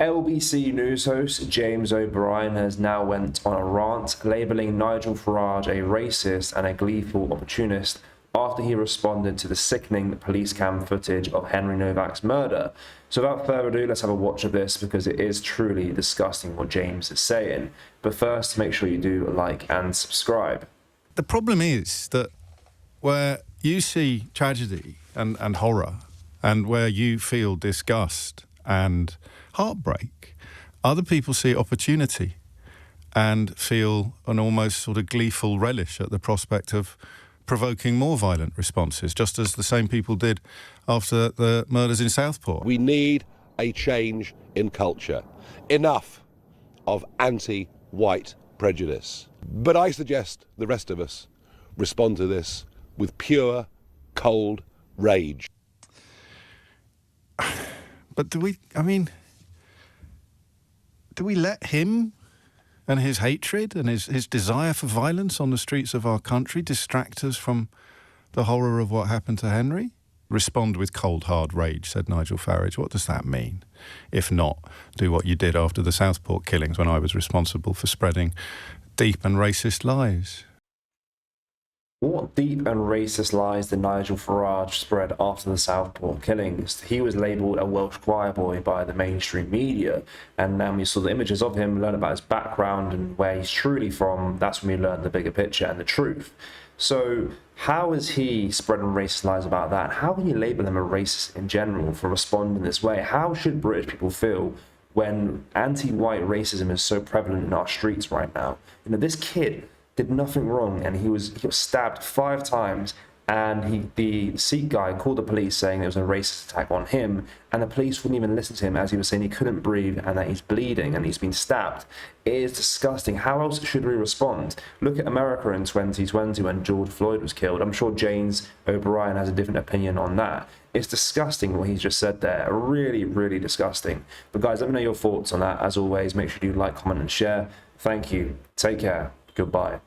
LBC News host James O'Brien has now went on a rant, labelling Nigel Farage a racist and a gleeful opportunist after he responded to the sickening police cam footage of Henry Nowak's murder. So without further ado, let's have a watch of this because it is truly disgusting what James is saying. But first, make sure you do like and subscribe. The problem is that where you see tragedy and horror and where you feel disgust and heartbreak, other people see opportunity and feel an almost sort of gleeful relish at the prospect of provoking more violent responses, just as the same people did after the murders in Southport. We need a change in culture. Enough of anti-white prejudice. But I suggest the rest of us respond to this with pure, cold rage. But do we let him and his hatred and his desire for violence on the streets of our country distract us from the horror of what happened to Henry? Respond with cold, hard rage, said Nigel Farage. What does that mean? If not, do what you did after the Southport killings when I was responsible for spreading deep and racist lies. What deep and racist lies did Nigel Farage spread after the Southport killings? He was labelled a Welsh choir boy by the mainstream media, and then we saw the images of him, learn about his background and where he's truly from. That's when we learned the bigger picture and the truth. So how is he spreading racist lies about that? How can you label him a racist in general for responding this way? How should British people feel when anti-white racism is so prevalent in our streets right now? You know, this kid did nothing wrong, and he was stabbed 5 times, and the Sikh guy called the police saying it was a racist attack on him, and the police wouldn't even listen to him as he was saying he couldn't breathe and that he's bleeding and he's been stabbed. It is disgusting. How else should we respond? Look at America in 2020 when George Floyd was killed. I'm sure James O'Brien has a different opinion on that. It's disgusting what he's just said there. Really, really disgusting. But guys, let me know your thoughts on that. As always, make sure you like, comment and share. Thank you. Take care. Goodbye.